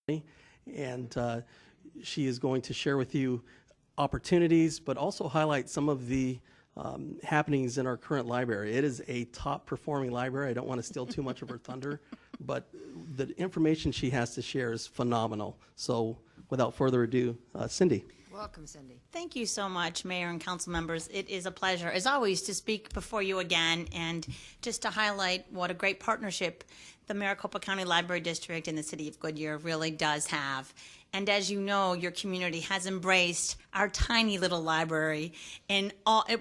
and she is going to share with you opportunities, but also highlight some of the happenings in our current library. It is a top performing library. I don't want to steal too much of her thunder, but the information she has to share is phenomenal. So without further ado, Cindy. Welcome, Cindy. Thank you so much, Mayor and council members. It is a pleasure, as always, to speak before you again and just to highlight what a great partnership the Maricopa County Library District and the City of Goodyear really does have. And as you know, your community has embraced our tiny little library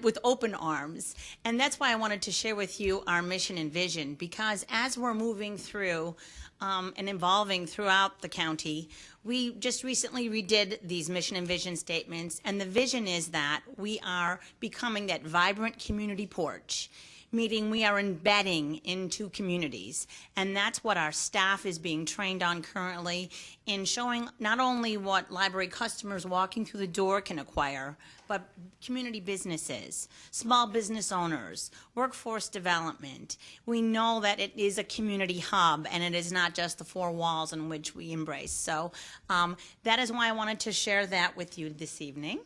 with open arms. And that's why I wanted to share with you our mission and vision, because as we're moving through and evolving throughout the county, we just recently redid these mission and vision statements, and the vision is that we are becoming that vibrant community porch, meaning we are embedding into communities, and that's what our staff is being trained on currently, in showing not only what library customers walking through the door can acquire, but community businesses, small business owners, workforce development. We know that it is a community hub, and it is not just the four walls in which we embrace. So that is why I wanted to share that with you this evening.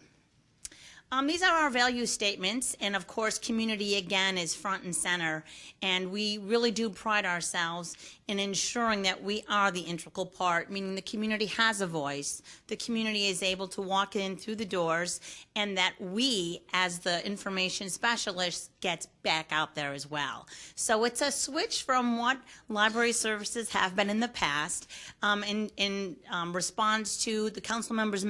These are our value statements, and of course community again is front and center, and we really do pride ourselves in ensuring that we are the integral part, meaning the community has a voice, the community is able to walk in through the doors, and that we as the information specialists gets back out there as well. So it's a switch from what library services have been in the past. In response to the council member's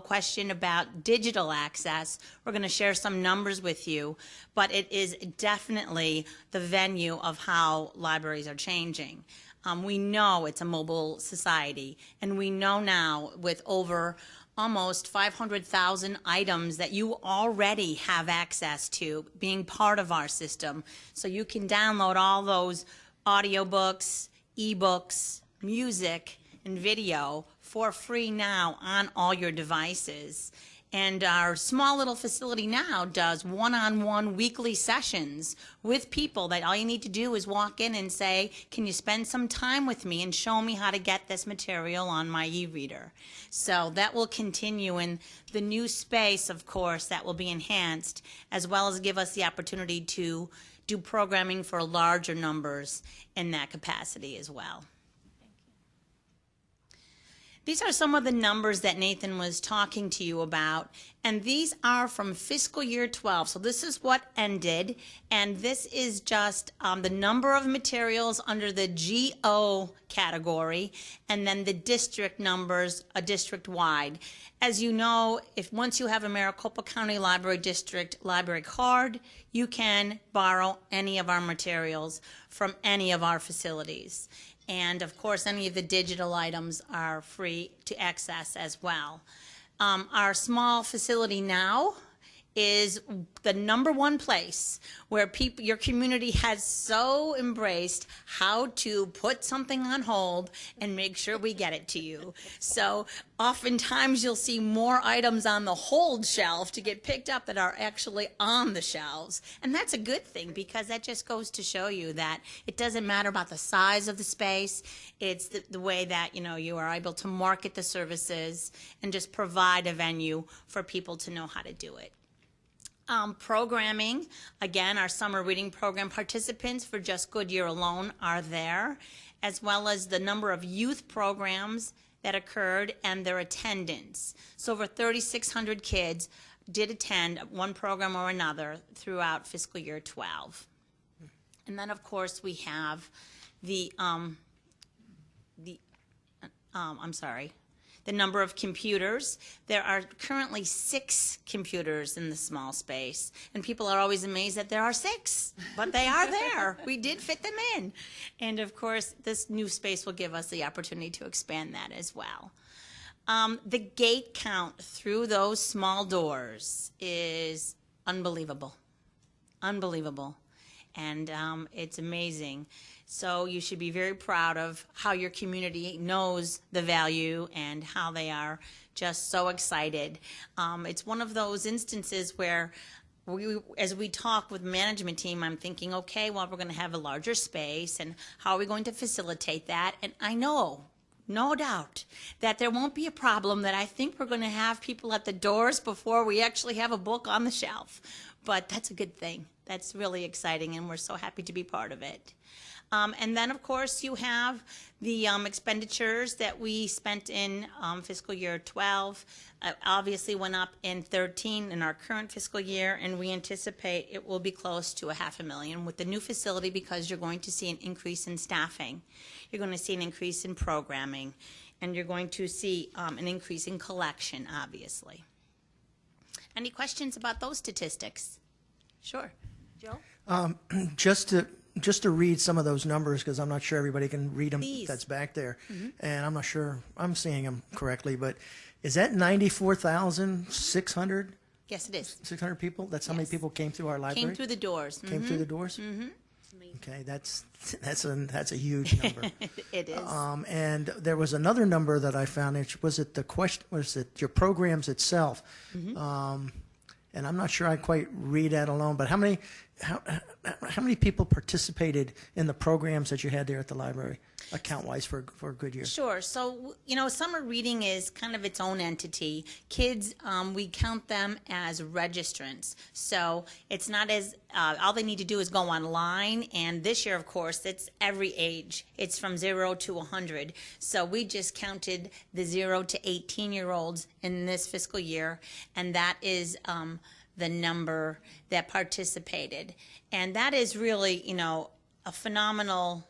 question about digital access, we're going to share some numbers with you, but it is definitely the venue of how libraries are changing. We know it's a mobile society, and we know now with over almost 500,000 items that you already have access to being part of our system. So you can download all those audiobooks, ebooks, music, and video for free now on all your devices. And our small little facility now does one-on-one weekly sessions with people that all you need to do is walk in and say, can you spend some time with me and show me how to get this material on my e-reader? So that will continue in the new space, of course, that will be enhanced, as well as give us the opportunity to do programming for larger numbers in that capacity as well. These are some of the numbers that Nathan was talking to you about, and these are from fiscal year 12. So this is what ended, and this is just the number of materials under the GO category, and then the district numbers, a district-wide. As you know, if once you have a Maricopa County Library District library card, you can borrow any of our materials from any of our facilities. And of course, any of the digital items are free to access as well. Our small facility now is the #1 place where people, your community has so embraced how to put something on hold and make sure we get it to you. So oftentimes you'll see more items on the hold shelf to get picked up that are actually on the shelves. And that's a good thing, because that just goes to show you that it doesn't matter about the size of the space. It's the way that, you know, you are able to market the services and just provide a venue for people to know how to do it. Programming, again, our summer reading program participants for just Goodyear alone are there, as well as the number of youth programs that occurred and their attendance. So over 3,600 kids did attend one program or another throughout fiscal year 12. And then, of course, we have the number of computers. There are currently 6 computers in the small space, and people are always amazed that there are 6, but they are there. We did fit them in. And of course, this new space will give us the opportunity to expand that as well. The gate count through those small doors is unbelievable. Unbelievable. And it's amazing. So you should be very proud of how your community knows the value and how they are just so excited. It's one of those instances where as we talk with management team, I'm thinking, okay, well, we're going to have a larger space, and how are we going to facilitate that? And I know no doubt that there won't be a problem, that I think we're going to have people at the doors before we actually have a book on the shelf. But that's a good thing. That's really exciting, and we're so happy to be part of it. And then, of course, you have the expenditures that we spent in fiscal year 12. Obviously went up in 13 in our current fiscal year, and we anticipate it will be close to $500,000 with the new facility, because you're going to see an increase in staffing. You're going to see an increase in programming, and you're going to see an increase in collection, obviously. Any questions about those statistics? Sure. Joe? Just to read some of those numbers, because I'm not sure everybody can read them. Please. That's back there. And I'm not sure I'm seeing them correctly, but is that 94,600? Yes, it is. 600 people? That's how many Yes. people came through our library? Came through the doors. Came through the doors? Okay, that's a huge number. It is. And there was another number that I found. Was it your programs itself? And I'm not sure I quite read that alone, but how many people participated in the programs that you had there at the library, account-wise, for a good year? Sure. So, summer reading is kind of its own entity. Kids, we count them as registrants. So it's not as, all they need to do is go online. And this year, of course, it's every age. It's from 0 to 100. So we just counted the 0 to 18-year-olds in this fiscal year. And that is the number that participated. And that is really, a phenomenal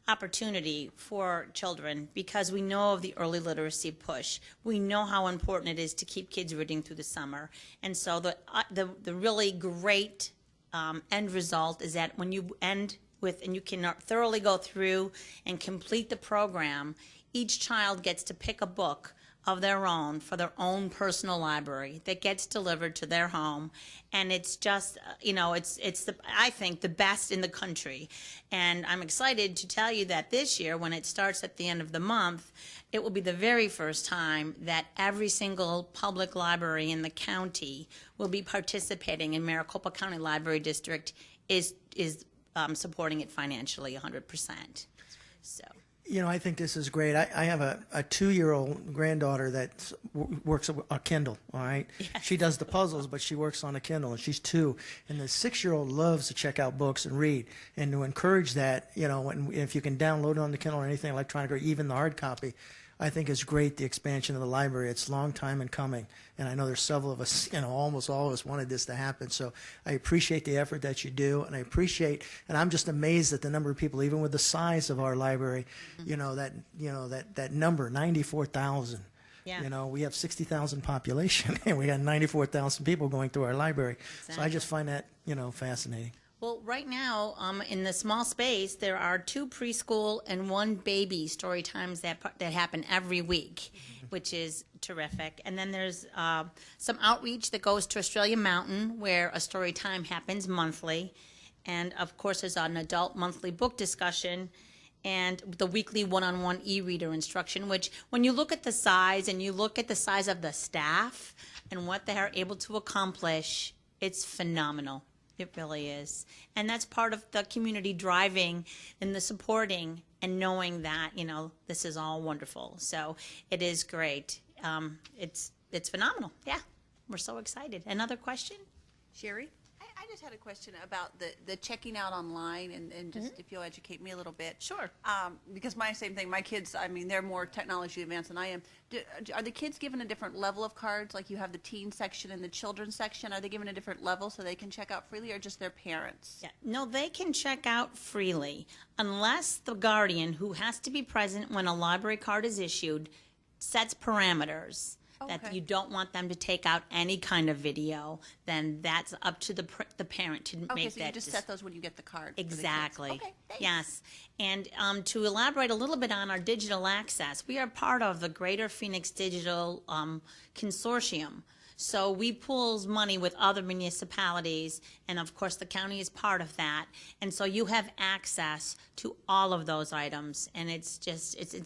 opportunity for children, because we know of the early literacy push. We know how important it is to keep kids reading through the summer. And so the really great end result is that when you end with, and you can thoroughly go through and complete the program, each child gets to pick a book of their own for their own personal library that gets delivered to their home. And it's just, I think, the best in the country. And I'm excited to tell you that this year, when it starts at the end of the month, it will be the very first time that every single public library in the county will be participating in Maricopa County Library District is supporting it financially 100%. So. I think this is great. I have a 2-year-old granddaughter that works a Kindle, all right? Yes. She does the puzzles, but she works on a Kindle, and she's 2. And the 6-year-old loves to check out books and read. And to encourage that, if you can download it on the Kindle or anything electronic, or even the hard copy, I think it's great, the expansion of the library. It's a long time in coming. And I know there's several of us, almost all of us wanted this to happen. So I appreciate the effort that you do, and and I'm just amazed at the number of people, even with the size of our library, that number, 94,000. Yeah. We have 60,000 population, and we got 94,000 people going through our library. Exactly. So I just find that, fascinating. Well, right now, in the small space, there are 2 preschool and 1 baby story times that happen every week, which is terrific. And then there's some outreach that goes to Australia Mountain, where a story time happens monthly. And, of course, there's an adult monthly book discussion and the weekly one-on-one e-reader instruction, which, when you look at the size and you look at the size of the staff and what they are able to accomplish, it's phenomenal. It really is. And that's part of the community driving and the supporting and knowing that, this is all wonderful. So it is great. It's phenomenal. Yeah. We're so excited. Another question? Sherry? I just had a question about the checking out online, and just if you'll educate me a little bit. Sure. Because same thing. My kids, they're more technology advanced than I am. Are the kids given a different level of cards? Like you have the teen section and the children's section. Are they given a different level so they can check out freely, or just their parents? Yeah. No, they can check out freely unless the guardian, who has to be present when a library card is issued, sets parameters. That Okay. you don't want them to take out any kind of video, then that's up to the parent to make that. Okay, so you just set those when you get the card. for the kids. Exactly. Okay, thanks. Yes. And to elaborate a little bit on our digital access, we are part of the Greater Phoenix Digital Consortium. So we pool money with other municipalities, and of course the county is part of that. And so you have access to all of those items, and it's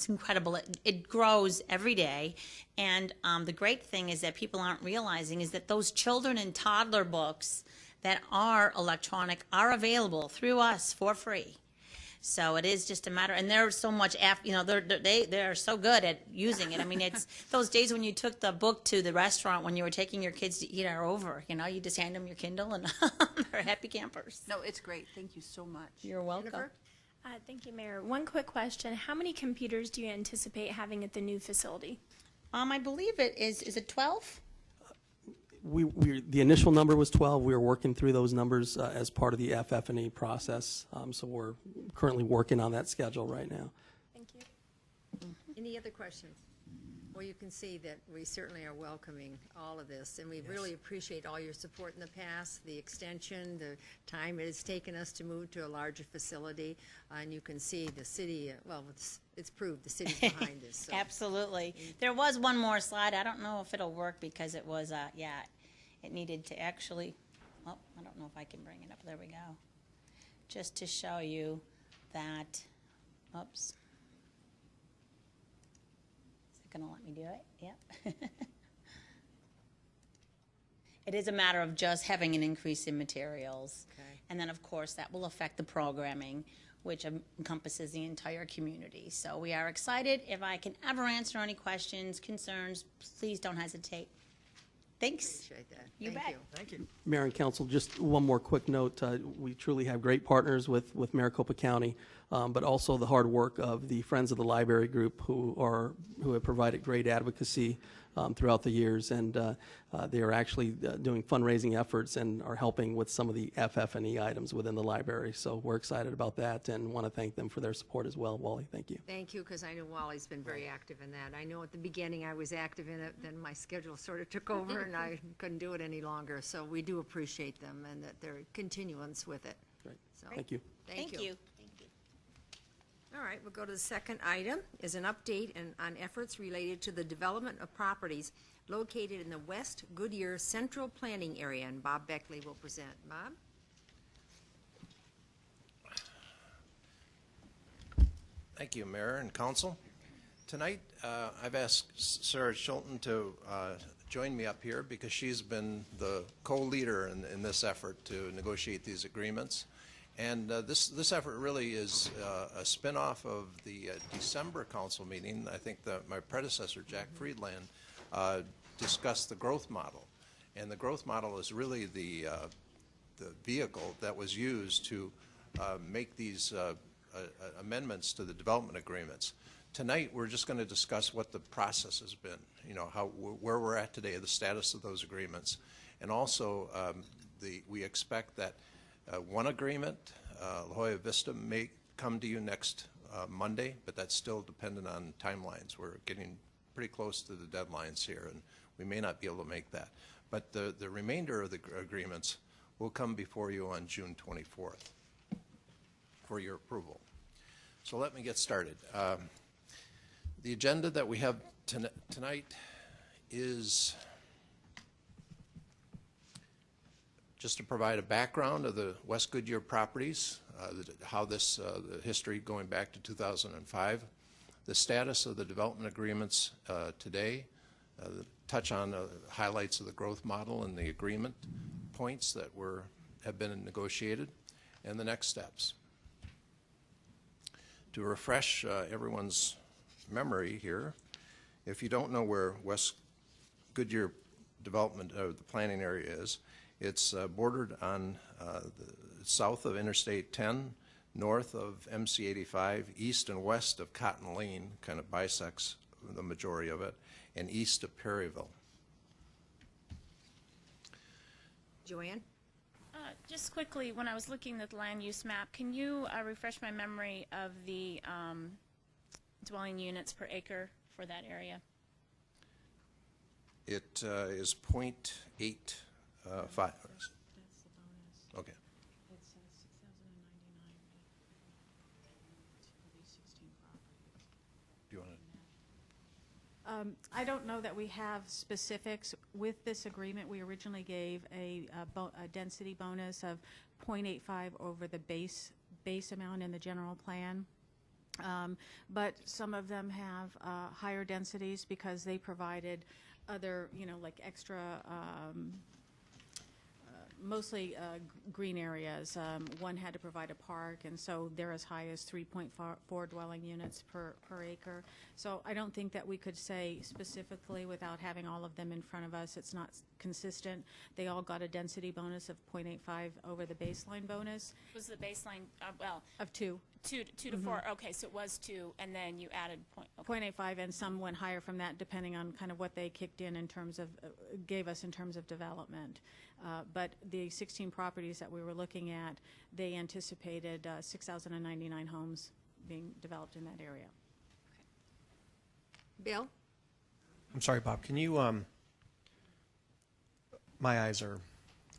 incredible. It grows every day. And the great thing is that people aren't realizing is that those children and toddler books that are electronic are available through us for free. So it is just a matter, and there's so much they're so good at using it. I mean, it's those days when you took the book to the restaurant when you were taking your kids to eat are over. You just hand them your Kindle and they're happy campers. No, it's great. Thank you so much. You're welcome. Jennifer? Thank you, Mayor. One quick question. How many computers do you anticipate having at the new facility? I believe it is it 12? The initial number was 12. We were working through those numbers as part of the FF&E process. So we're currently working on that schedule right now. Thank you. Any other questions? Well, you can see that we certainly are welcoming all of this, and we really appreciate all your support in the past, the extension, the time it has taken us to move to a larger facility, and you can see the city, well, it's proved the city's behind us. So. Absolutely. There was one more slide. I don't know if it'll work because it was, it needed to actually, I don't know if I can bring it up. There we go. Just to show you that, oops. Gonna let me do it? Yep. It is a matter of just having an increase in materials. Okay. And then, of course, that will affect the programming, which encompasses the entire community. So we are excited. If I can ever answer any questions, concerns, please don't hesitate. Thanks. Appreciate that. You Thank bet. you. Thank you. Mayor and Council, just one more quick note. We truly have great partners with Maricopa County, but also the hard work of the Friends of the Library Group who have provided great advocacy throughout the years, and they are actually doing fundraising efforts and are helping with some of the FF&E items within the library. So we're excited about that and want to thank them for their support as well. Wally, thank you. Thank you, because I know Wally's been very active in that. I know at the beginning I was active in it, then my schedule sort of took over and I couldn't do it any longer. So we do appreciate them and that they're continuance with it. Great. So, Thank you. Thank you. All right, we'll go to the second item, is an update on efforts related to the development of properties located in the West Goodyear Central Planning Area, and Bob Beckley will present. Bob? Thank you, Mayor and Council. Tonight, I've asked Sarah Schulten to join me up here because she's been the co-leader in this effort to negotiate these agreements. And this effort really is a spin-off of the December council meeting. I think that my predecessor, Jack Friedland, discussed the growth model. And the growth model is really the vehicle that was used to make these amendments to the development agreements. Tonight, we're just going to discuss what the process has been, where we're at today, the status of those agreements. And also, we expect that one agreement, La Jolla Vista, may come to you next Monday, but that's still dependent on timelines. We're getting pretty close to the deadlines here, and we may not be able to make that. But the remainder of the agreements will come before you on June 24th for your approval. So let me get started. The agenda that we have tonight is just to provide a background of the West Goodyear properties, how this, the history going back to 2005, the status of the development agreements today, touch on highlights of the growth model and the agreement points that have been negotiated, and the next steps. To refresh everyone's memory here, if you don't know where West Goodyear development of the planning area is, it's bordered on the south of Interstate 10, north of MC 85, east and west of Cotton Lane, kind of bisects the majority of it, and east of Perryville. Joanne? Just quickly, when I was looking at the land use map, can you refresh my memory of the dwelling units per acre for that area? It is 0.85. That's the bonus. Okay. It's 6,099 for these 16 properties. Do you want to? I don't know that we have specifics. With this agreement, we originally gave a density bonus of 0.85 over the base amount in the general plan. But some of them have higher densities because they provided other, like extra mostly green areas. One had to provide a park, and so they're as high as 3.4 dwelling units per acre. So I don't think that we could say specifically without having all of them in front of us. It's not consistent. They all got a density bonus of 0.85 over the baseline bonus Was the baseline, well, of 2. 2 to 4, okay, so it was 2, and then you added point, okay. 0.85, and some went higher from that, depending on kind of what they kicked in terms of, gave us in terms of development. But the 16 properties that we were looking at, they anticipated 6,099 homes being developed in that area. Bill? I'm sorry, Bob. Can you, my eyes are,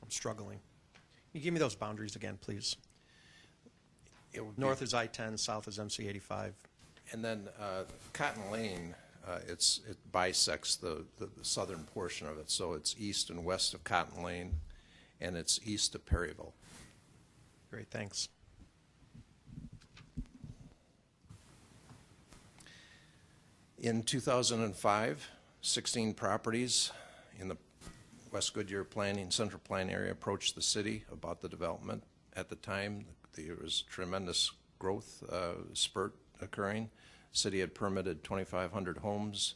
I'm struggling. Can you give me those boundaries again, please? It would be- North is I-10, south is MC 85. And then Cotton Lane, it bisects the southern portion of it, so it's east and west of Cotton Lane, and it's east of Perryville. Great, thanks. In 2005, 16 properties in the West Goodyear Central Plan area approached the city about the development. At the time, there was tremendous growth spurt occurring. The city had permitted 2,500 homes,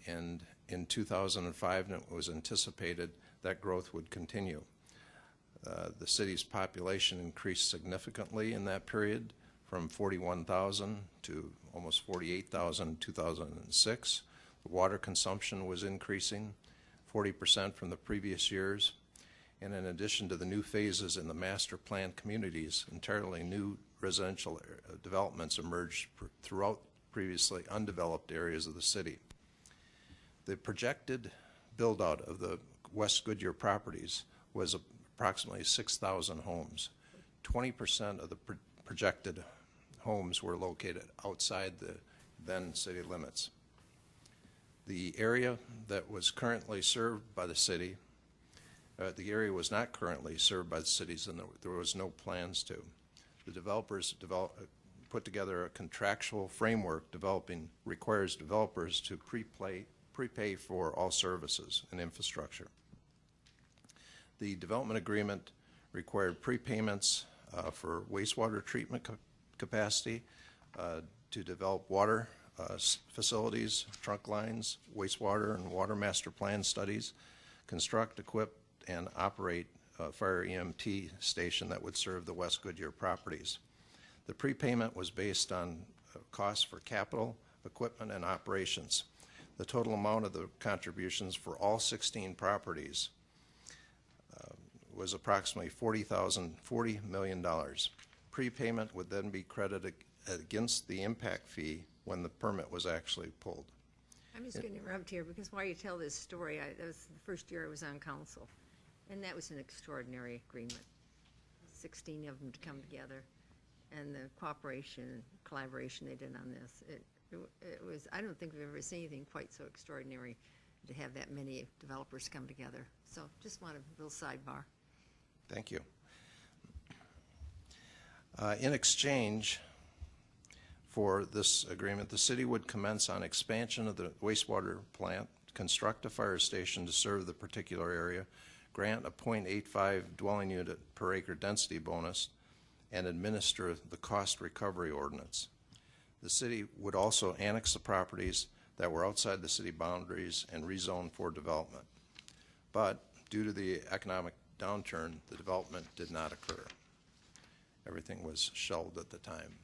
and in 2005, it was anticipated that growth would continue. The city's population increased significantly in that period, from 41,000 to almost 48,000 in 2006. The water consumption was increasing 40% from the previous years. And in addition to the new phases in the master plan communities, entirely new residential developments emerged throughout previously undeveloped areas of the city. The projected build-out of the West Goodyear properties was approximately 6,000 homes. 20% of the projected homes were located outside the then city limits. The area that was currently served by the city, the area was not currently served by the cities, and there was no plans to. The developers put together a contractual framework requires developers to prepay for all services and infrastructure. The development agreement required prepayments for wastewater treatment capacity, to develop water facilities, trunk lines, wastewater and water master plan studies, construct, equip, and operate a fire EMT station that would serve the West Goodyear properties. The prepayment was based on costs for capital, equipment, and operations. The total amount of the contributions for all 16 properties was approximately $40 million. Prepayment would then be credited against the impact fee when the permit was actually pulled. I'm just going to interrupt here because while you tell this story, that was the first year I was on council, and that was an extraordinary agreement. 16 of them to come together, and the cooperation and collaboration they did on this. It was, I don't think we've ever seen anything quite so extraordinary to have that many developers come together. So just want a little sidebar. Thank you. In exchange for this agreement, the city would commence on expansion of the wastewater plant, construct a fire station to serve the particular area, grant a 0.85 dwelling unit per acre density bonus, and administer the cost recovery ordinance. The city would also annex the properties that were outside the city boundaries and rezone for development. But due to the economic downturn, the development did not occur. Everything was shelved at the time.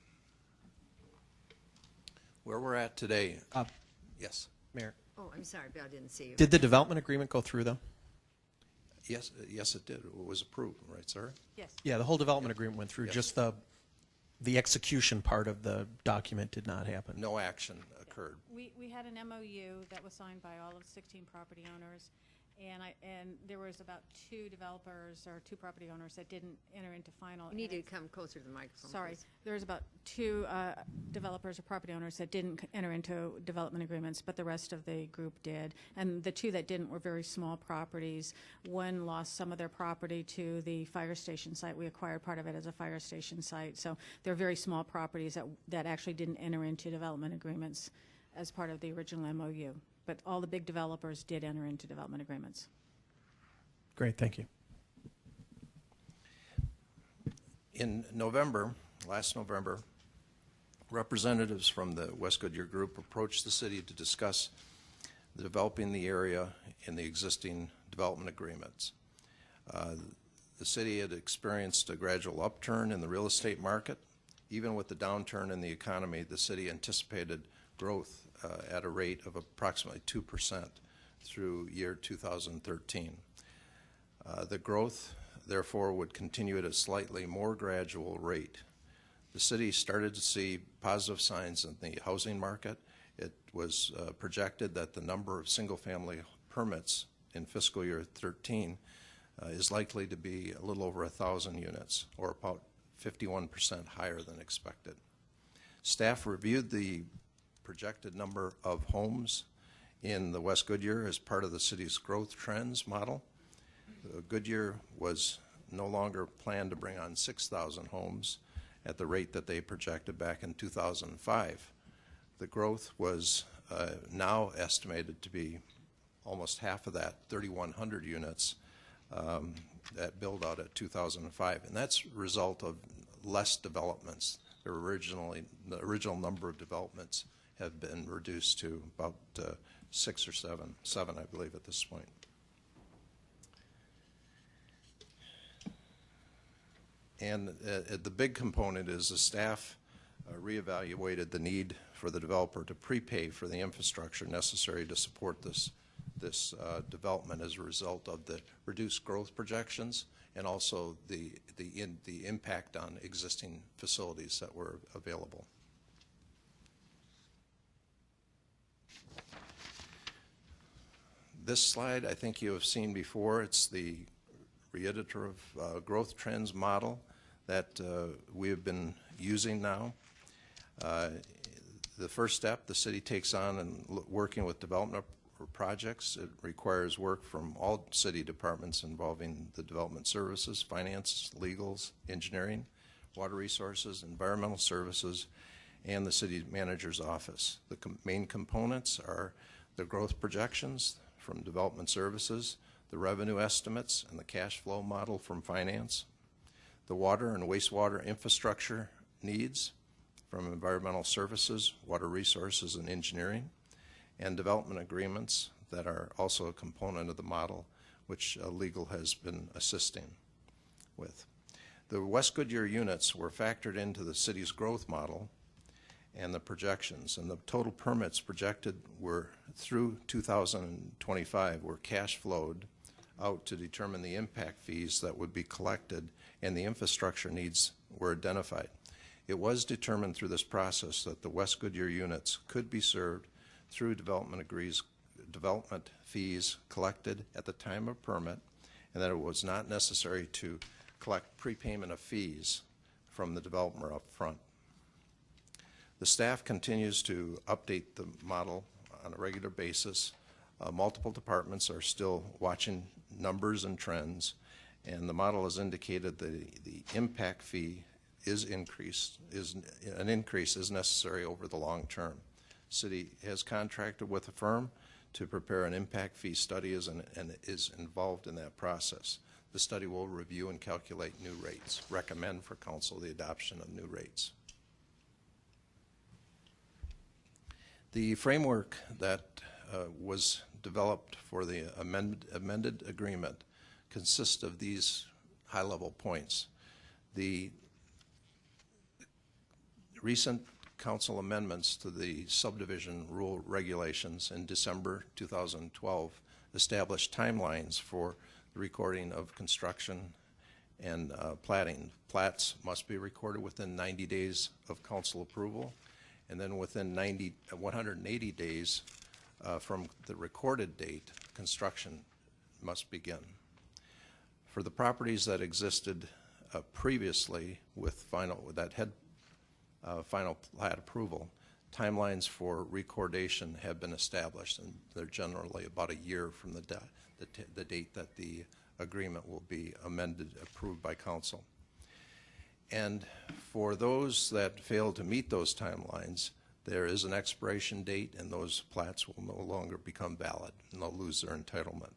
Where we're at today. Yes. Mayor, Oh, I'm sorry, Bill, I didn't see you. did the development agreement go through, though? Yes, it did. It was approved, right, sir? Yes. Yeah, the whole development agreement went through. Yes. Just the execution part of the document did not happen. No action occurred. We had an MOU that was signed by all of 16 property owners, and there was about 2 developers or 2 property owners that didn't enter into final. You need to come closer to the microphone, Sorry, please. there was about 2 developers or property owners that didn't enter into development agreements, but the rest of the group did. And the 2 that didn't were very small properties. One lost some of their property to the fire station site. We acquired part of it as a fire station site. So they're very small properties that actually didn't enter into development agreements as part of the original MOU. But all the big developers did enter into development agreements. Great, thank you. In last November, representatives from the West Goodyear Group approached the city to discuss developing the area in the existing development agreements. The city had experienced a gradual upturn in the real estate market. Even with the downturn in the economy, the city anticipated growth at a rate of approximately 2% through year 2013. The growth, therefore, would continue at a slightly more gradual rate. The city started to see positive signs in the housing market. It was projected that the number of single-family permits in fiscal year 13 is likely to be a little over 1,000 units, or about 51% higher than expected. Staff reviewed the projected number of homes in the West Goodyear as part of the city's growth trends model. Goodyear was no longer planned to bring on 6,000 homes at the rate that they projected back in 2005. The growth was now estimated to be almost half of that, 3,100 units that build out at 2005. And that's a result of less developments. The original number of developments have been reduced to about 6 or 7, I believe at this point. And the big component is the staff reevaluated the need for the developer to prepay for the infrastructure necessary to support this development as a result of the reduced growth projections and also the impact on existing facilities that were available. This slide I think you have seen before. It's the reiterative growth trends model that we have been using now. The first step the city takes on in working with development projects, it requires work from all city departments involving the development services, finance, legals, engineering, water resources, environmental services, and the city manager's office. The main components are the growth projections from development services, the revenue estimates and the cash flow model from finance, the water and wastewater infrastructure needs from environmental services, water resources, and engineering, and development agreements that are also a component of the model, which legal has been assisting with. The West Goodyear units were factored into the city's growth model and the projections, and the total permits projected were through 2025 were cash flowed out to determine the impact fees that would be collected, and the infrastructure needs were identified. It was determined through this process that the West Goodyear units could be served through development fees collected at the time of permit, and that it was not necessary to collect prepayment of fees from the developer up front. The staff continues to update the model on a regular basis. Multiple departments are still watching numbers and trends, and the model has indicated that the impact fee an increase is necessary over the long term. City has contracted with a firm to prepare an impact fee study and is involved in that process. The study will review and calculate new rates, recommend for council the adoption of new rates. The framework that was developed for the amended agreement consists of these high-level points. The recent council amendments to the subdivision rule regulations in December 2012 established timelines for the recording of construction and platting. Plats must be recorded within 90 days of council approval, and then within 180 days from the recorded date, construction must begin. For the properties that existed previously with final plat approval, timelines for recordation have been established, and they're generally about a year from the date that the agreement will be approved by council. And for those that fail to meet those timelines, there is an expiration date, and those plats will no longer become valid, and they'll lose their entitlement.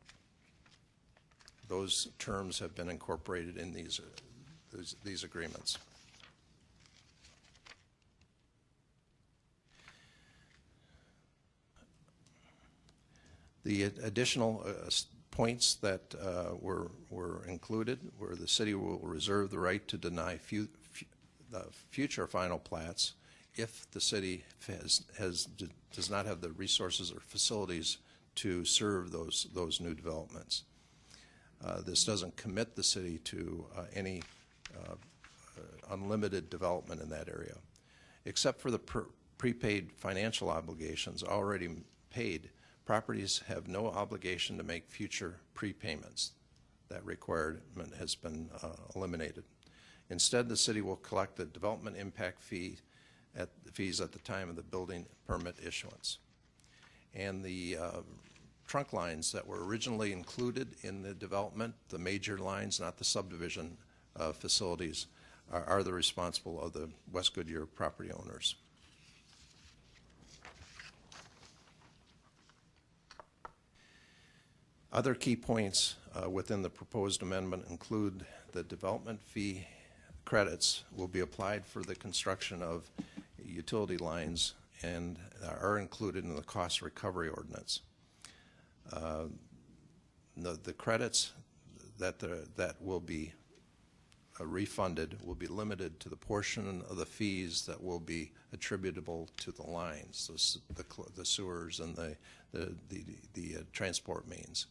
Those terms have been incorporated in these these agreements. The additional points that were included were the city will reserve the right to deny the future final plats if the city does not have the resources or facilities to serve those new developments. This doesn't commit the city to any unlimited development in that area. Except for the prepaid financial obligations already paid, properties have no obligation to make future prepayments. That requirement has been eliminated. Instead, the city will collect the development impact fees at the time of the building permit issuance. And the trunk lines that were originally included in the development, the major lines, not the subdivision facilities, are the responsible of the West Goodyear property owners. Other key points within the proposed amendment include the development fee credits will be applied for the construction of utility lines and are included in the cost recovery ordinance. The credits that will be refunded will be limited to the portion of the fees that will be attributable to the lines, the sewers and the transport means.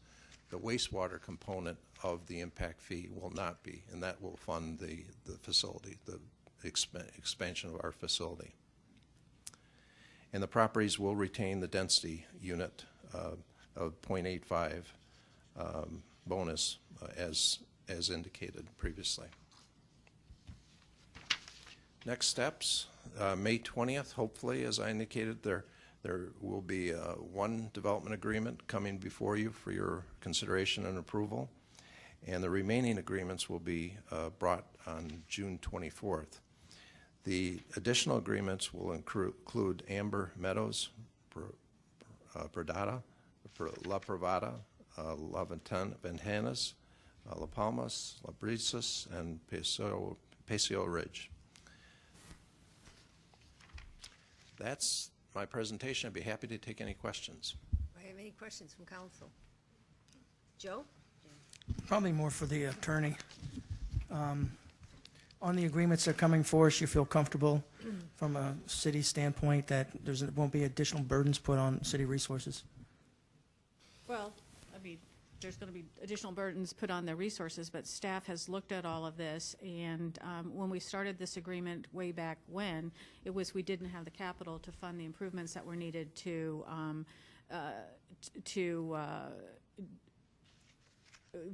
The wastewater component of the impact fee will not be, and that will fund the facility, the expansion of our facility. And the properties will retain the density unit of 0.85 bonus as indicated previously. Next steps, May 20th, hopefully, as I indicated, there will be one development agreement coming before you for your consideration and approval, and the remaining agreements will be brought on June 24th. The additional agreements will include Amber Meadows, Bradata, La Privada, La Ventanas, La Palmas, La Brisas, and Paseo Ridge. That's my presentation. I'd be happy to take any questions. Do I have any questions from council? Joe? Probably more for the attorney. On the agreements that are coming for us, you feel comfortable from a city standpoint that there won't be additional burdens put on city resources? Well, I mean, there's going to be additional burdens put on their resources, but staff has looked at all of this, and when we started this agreement way back when, it was we didn't have the capital to fund the improvements that were needed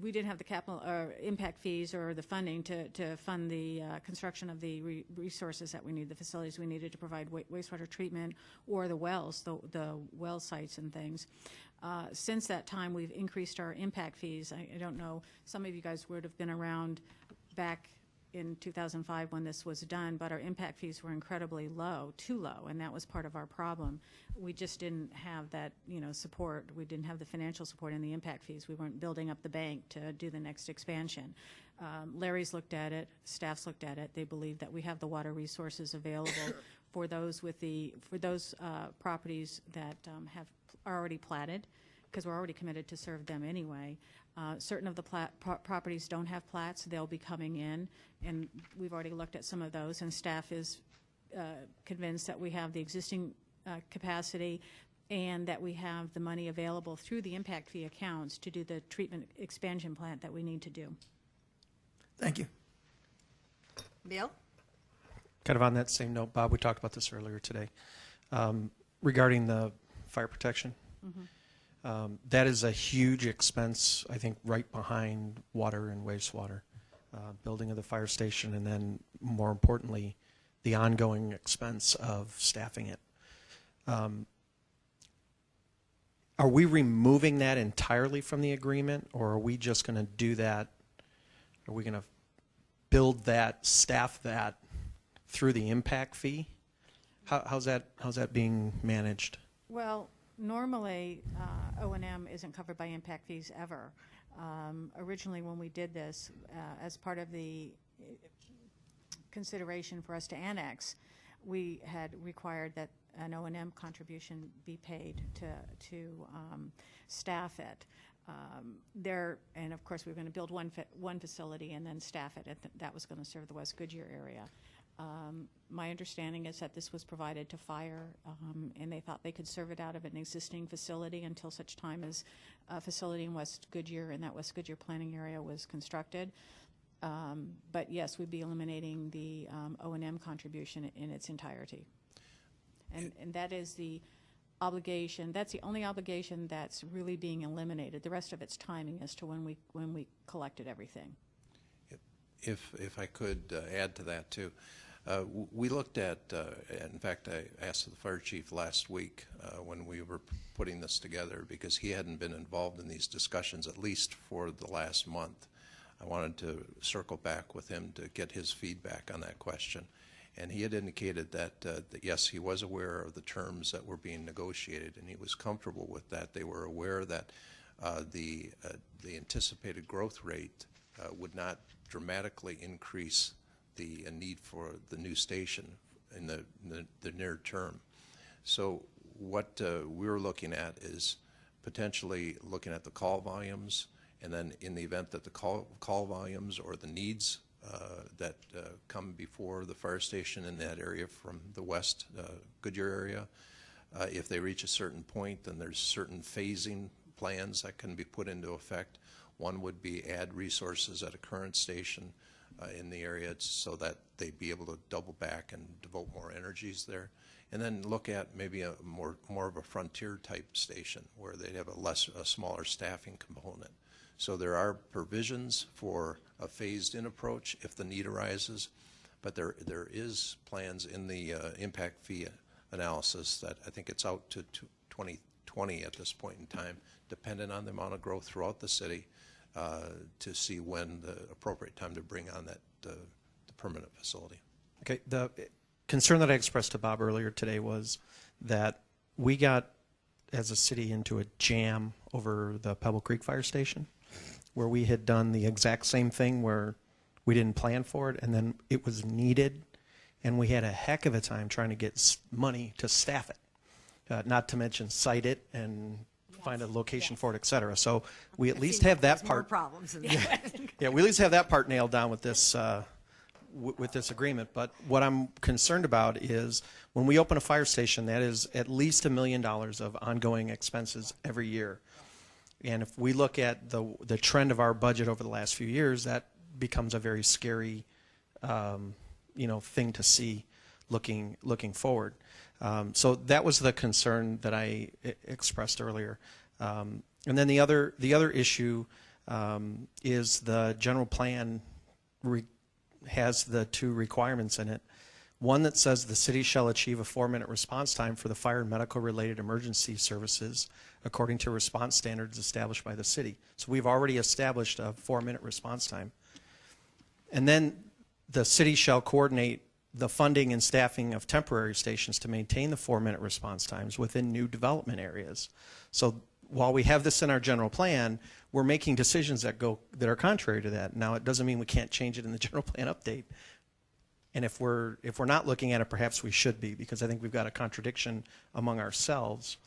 we didn't have the capital or impact fees or the funding to fund the construction of the resources that we need, the facilities we needed to provide wastewater treatment or the wells, the well sites and things. Since that time, we've increased our impact fees. I don't know, some of you guys would have been around back in 2005 when this was done, but our impact fees were incredibly low, too low, and that was part of our problem. We just didn't have that, support. We didn't have the financial support in the impact fees. We weren't building up the bank to do the next expansion. Larry's looked at it, staff's looked at it. They believe that we have the water resources available for those properties that are already platted, because we're already committed to serve them anyway. Certain of the properties don't have plats. They'll be coming in, and we've already looked at some of those, and staff is convinced that we have the existing capacity and that we have the money available through the impact fee accounts to do the treatment expansion plant that we need to do. Thank you. Bill? Kind of on that same note, Bob, we talked about this earlier today, regarding the fire protection. Mm-hmm. That is a huge expense, I think, right behind water and wastewater, building of the fire station, and then more importantly, the ongoing expense of staffing it. Are we removing that entirely from the agreement, or are we just going to do that? Are we going to build that, staff that through the impact fee? How's that being managed? Well, normally, O&M isn't covered by impact fees ever. Originally, when we did this, as part of the consideration for us to annex, we had required that an O&M contribution be paid to staff it. And of course, we were going to build one facility and then staff it. That was going to serve the West Goodyear area. My understanding is that this was provided to fire, and they thought they could serve it out of an existing facility until such time as a facility in West Goodyear and that West Goodyear planning area was constructed. But yes, we'd be eliminating the O&M contribution in its entirety. And that is the obligation. That's the only obligation that's really being eliminated. The rest of it's timing as to when we collected everything. If I could add to that too, we looked at. In fact, I asked the fire chief last week when we were putting this together because he hadn't been involved in these discussions at least for the last month. I wanted to circle back with him to get his feedback on that question. And he had indicated that yes, he was aware of the terms that were being negotiated, and he was comfortable with that. They were aware that the anticipated growth rate would not dramatically increase the need for the new station in the near term. So what we're looking at is potentially looking at the call volumes, and then in the event that the call volumes or the needs that come before the fire station in that area from the West Goodyear area, if they reach a certain point, then there's certain phasing plans that can be put into effect. One would be add resources at a current station in the area so that they'd be able to double back and devote more energies there. And then look at maybe a more of a frontier type station where they'd have a smaller staffing component. So there are provisions for a phased-in approach if the need arises, but there is plans in the impact fee analysis that I think it's out to 2020 at this point in time, dependent on the amount of growth throughout the city, to see when the appropriate time to bring on the permanent facility. Okay, the concern that I expressed to Bob earlier today was that we got, as a city, into a jam over the Pebble Creek Fire Station, where we had done the exact same thing where we didn't plan for it, and then it was needed, and we had a heck of a time trying to get money to staff it, not to mention site it and find a location for it, et cetera. So we at least have that part. More problems than that. Yeah, we at least have that part nailed down with this agreement. But what I'm concerned about is when we open a fire station, that is at least $1 million of ongoing expenses every year. And if we look at the trend of our budget over the last few years, that becomes a very scary, thing to see looking forward. So that was the concern that I expressed earlier. And then the other issue is the general plan has the two requirements in it. One that says the city shall achieve a 4-minute response time for the fire and medical related emergency services according to response standards established by the city. So we've already established a 4-minute response time. And then the city shall coordinate the funding and staffing of temporary stations to maintain the 4-minute response times within new development areas. So while we have this in our general plan, we're making decisions that are contrary to that. Now, it doesn't mean we can't change it in the general plan update. And if we're not looking at it, perhaps we should be, because I think we've got a contradiction among ourselves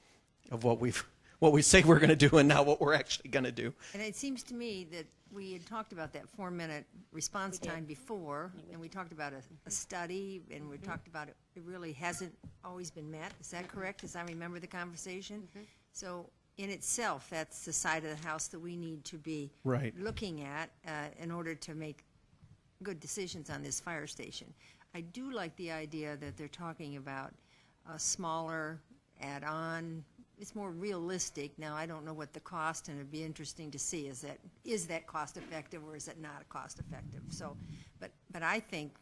of what we say we're going to do and now what we're actually going to do. And it seems to me that we had talked about that 4-minute response time before, and we talked about a study, and we talked about it really hasn't always been met. Is that correct, as I remember the conversation? So in itself, that's the side of the house that we need to be looking at in order to make good decisions on this fire station. I do like the idea that they're talking about a smaller add-on. It's more realistic. Now, I don't know what the cost, and it'd be interesting to see is that cost effective or is it not cost effective? So, but I think,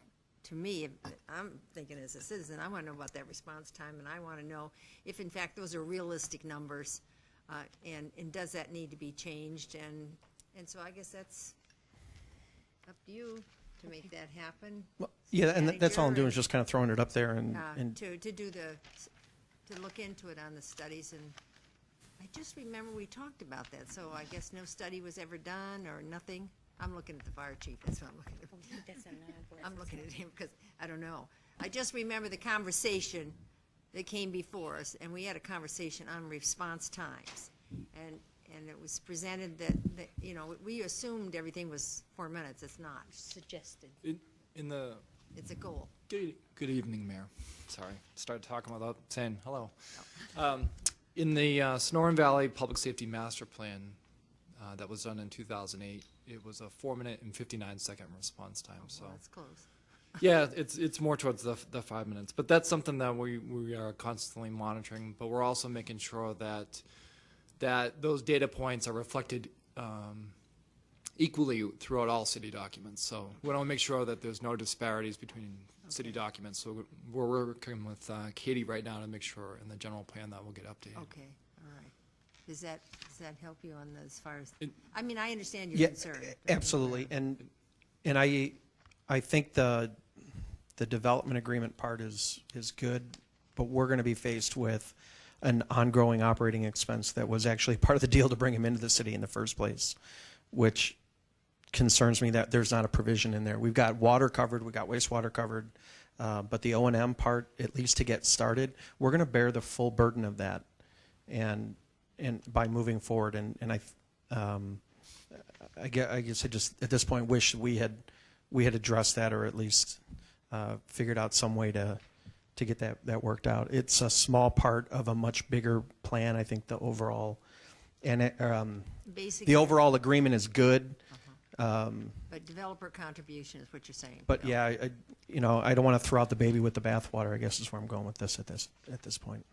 to me, I'm thinking as a citizen, I want to know about that response time, and I want to know if in fact those are realistic numbers, and does that need to be changed? And so I guess that's up to you to make that happen. Well, yeah, and that's all I'm doing is just kind of throwing it up there and to look into it on the studies. And I just remember we talked about that. So I guess no study was ever done or nothing. I'm looking at the fire chief, that's what I'm looking at. I'm looking at him because I don't know. I just remember the conversation that came before us, and we had a conversation on response times. And it was presented that, you know, we assumed everything was 4 minutes. It's not. Suggested. It's a goal. Good evening, Mayor. Sorry, started talking without saying hello. In the Sonoran Valley Public Safety Master Plan that was done in 2008, it was a 4-minute and 59-second response time. So Well, that's close. yeah, it's more towards the 5 minutes, but that's something that we are constantly monitoring. But we're also making sure that those data points are reflected equally throughout all city documents. So we want to make sure that there's no disparities between city documents. So we're working with Katie right now to make sure in the general plan that will get updated. Okay, all right. Does that help you on as far as, I mean, I understand your Yeah, concern. absolutely. And I think the development agreement part is good, but we're going to be faced with an ongoing operating expense that was actually part of the deal to bring him into the city in the first place, which concerns me that there's not a provision in there. We've got water covered, we've got wastewater covered, but the O&M part, at least to get started, we're going to bear the full burden of that, and by moving forward. And I guess I just at this point wish we had addressed that, or at least figured out some way to get that worked out. It's a small part of a much bigger plan. I think the overall Basically, the overall agreement is good. but developer contribution is what you're saying. But yeah, I don't want to throw out the baby with the bathwater, I guess is where I'm going with this at this point.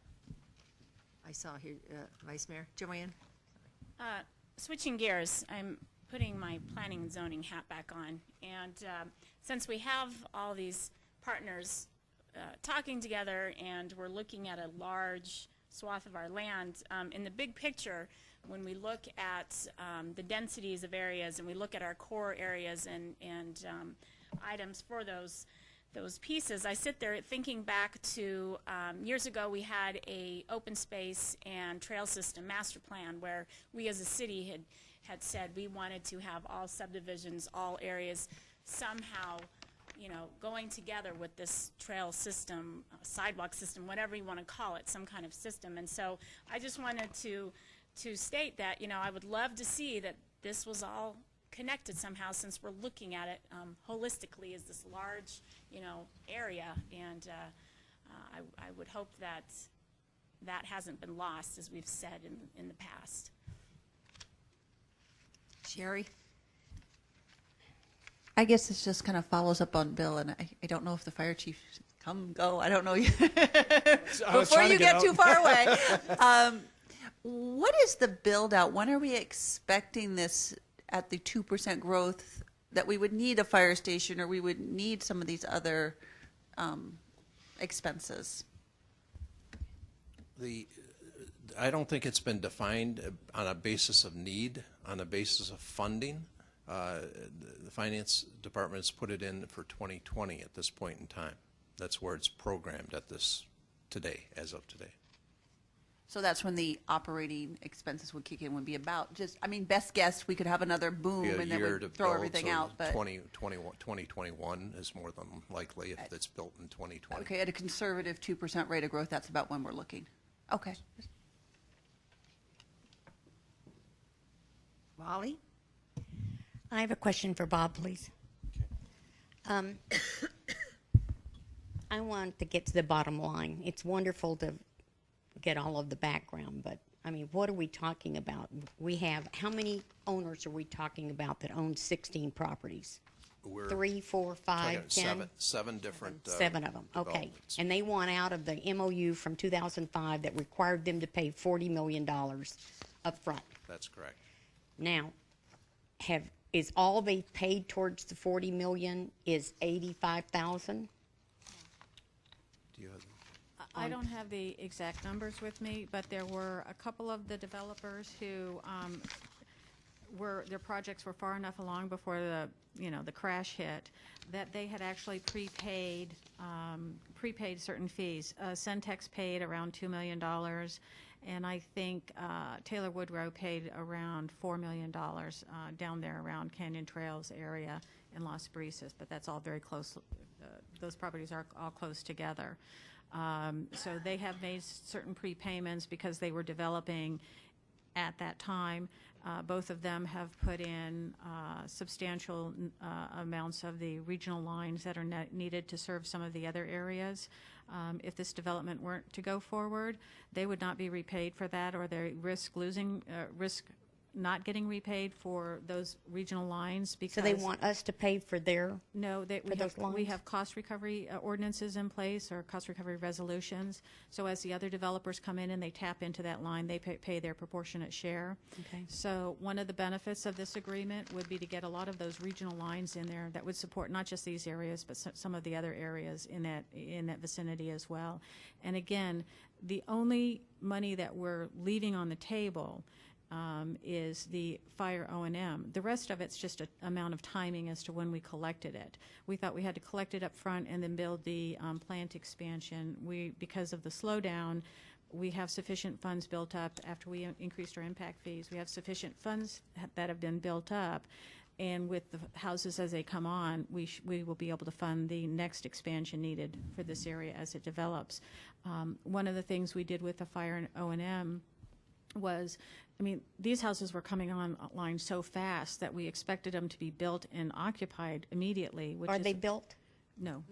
I saw here, Vice Mayor, Joanne? Switching gears, I'm putting my planning and zoning hat back on. And since we have all these partners talking together and we're looking at a large swath of our land, in the big picture, when we look at the densities of areas and we look at our core areas and items for those pieces, I sit there thinking back to years ago we had a open space and trail system master plan where we as a city had said we wanted to have all subdivisions, all areas somehow, going together with this trail system, sidewalk system, whatever you want to call it, some kind of system. And so I just wanted to state that, I would love to see that this was all connected somehow, since we're looking at it holistically as this large, area. And I would hope that hasn't been lost, as we've said in the past. Sherry? I guess this just kind of follows up on Bill, and I don't know if the fire chief go. I don't know you. Before you get too far away, what is the build out? When are we expecting this at the 2% growth that we would need a fire station, or we would need some of these other expenses? I don't think it's been defined on a basis of need, on a basis of funding. The finance department has put it in for 2020 at this point in time. That's where it's programmed at this today, as of today. So that's when the operating expenses would kick in, would be about best guess, we could have another boom and then we'd throw everything out. But 2021 is more than likely if it's built in 2020. okay, at a conservative 2% rate of growth, that's about when we're looking. Okay. Wally? I have a question for Bob, please. I want to get to the bottom line. It's wonderful to get all of the background, but what are we talking about? How many owners are we talking about that own 16 properties? We're 3, 4, 5, 10? Seven different. 7 of them, okay. developments. And they want out of the MOU from 2005 that required them to pay $40 million up front. That's correct. Now, is all they paid towards the $40 million is $85,000? Do you have? I don't have the exact numbers with me, but there were a couple of the developers who their projects were far enough along before the crash hit that they had actually prepaid certain fees. Centex paid around $2 million, And I think Taylor Woodrow paid around $4 million down there around Canyon Trails area in Las Brisas, but that's all very close. Those properties are all close together. So they have made certain prepayments because they were developing at that time. Both of them have put in substantial amounts of the regional lines that are needed to serve some of the other areas. If this development weren't to go forward, they would not be repaid for that, or they risk not getting repaid for those regional lines because. So they want us to pay for their. No, those we lines? have cost recovery ordinances in place, or cost recovery resolutions. So as the other developers come in and they tap into that line, they pay their proportionate share. Okay. So one of the benefits of this agreement would be to get a lot of those regional lines in there that would support not just these areas, but some of the other areas in that vicinity as well. And again, the only money that we're leaving on the table is the fire O&M. The rest of it's just an amount of timing as to when we collected it. We thought we had to collect it up front and then build the plant expansion. Because of the slowdown, we have sufficient funds built up after we increased our impact fees. We have sufficient funds that have been built up. And with the houses as they come on, we will be able to fund the next expansion needed for this area as it develops. One of the things we did with the fire and O&M was, these houses were coming online so fast that we expected them to be built and occupied immediately. Are they built? No.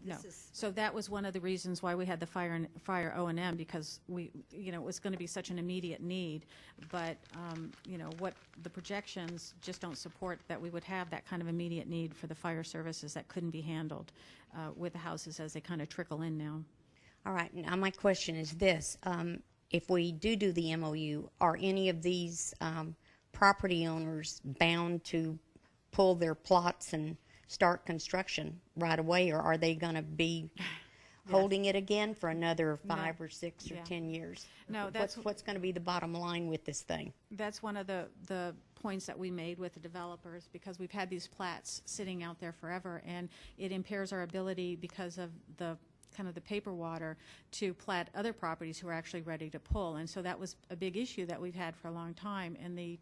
No. So that was one of the reasons why we had the fire O&M, because it was going to be such an immediate need. But what the projections just don't support that we would have that kind of immediate need for the fire services that couldn't be handled with the houses as they kind of trickle in now. All right. Now my question is this. If we do the MOU, are any of these property owners bound to pull their plots and start construction right away, or are they going to be holding it again for another 5 or 6 or 10 years? No, what's going to be the bottom line with this thing? That's one of the points that we made with the developers, because we've had these plats sitting out there forever, and it impairs our ability because of the kind of the paper water to plat other properties who are actually ready to pull. And so that was a big issue that we've had for a long time. And the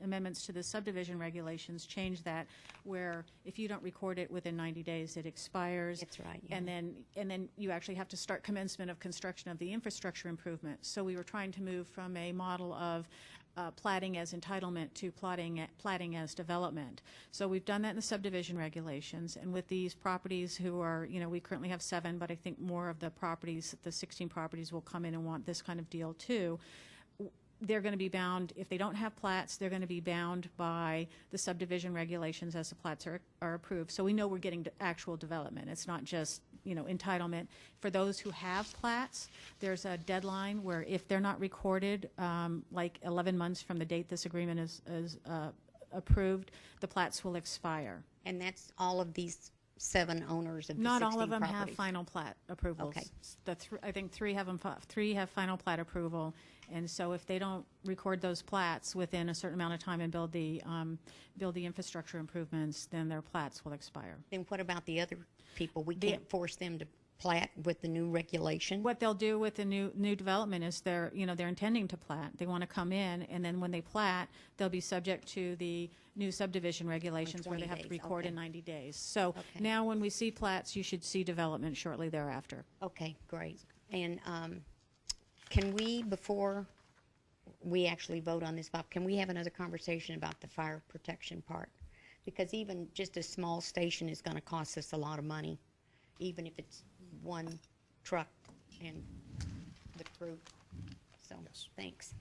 amendments to the subdivision regulations changed that, where if you don't record it within 90 days, it expires. That's right. Yeah. And then you actually have to start commencement of construction of the infrastructure improvement. So we were trying to move from a model of platting as entitlement to platting as development. So we've done that in the subdivision regulations, and with these properties who are, we currently have 7, but I think more of the properties, the 16 properties, will come in and want this kind of deal too. They're going to be bound, if they don't have plats, they're going to be bound by the subdivision regulations as the plats are approved. So we know we're getting to actual development. It's not just, entitlement. For those who have plats, there's a deadline where if they're not recorded, like 11 months from the date this agreement is approved, the plats will expire. And that's all of these 7 owners of the 16 Not all of them properties. have final plat approvals. Okay. I think 3 have final plat approval, and so if they don't record those plats within a certain amount of time and build the infrastructure improvements, then their plats will expire. Then what about the other people? We can't force them to plat with the new regulation. What they'll do with the new development is they're intending to plat. They want to come in, and then when they plat, they'll be subject to the new subdivision regulations where they have to 20 days, record okay. in 90 days. So Okay. now when we see plats, you should see development shortly thereafter. Okay, great. And can we, before we actually vote on this, Bob, can we have another conversation about the fire protection part? Because even just a small station is going to cost us a lot of money, even if it's one truck and the crew. So, thanks.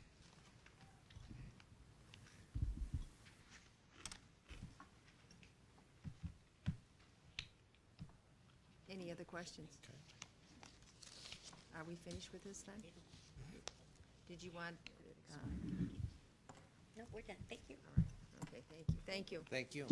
Any other questions? Are we finished with this then? Did you want? No, we're done. Thank you. Okay, thank you. Thank you.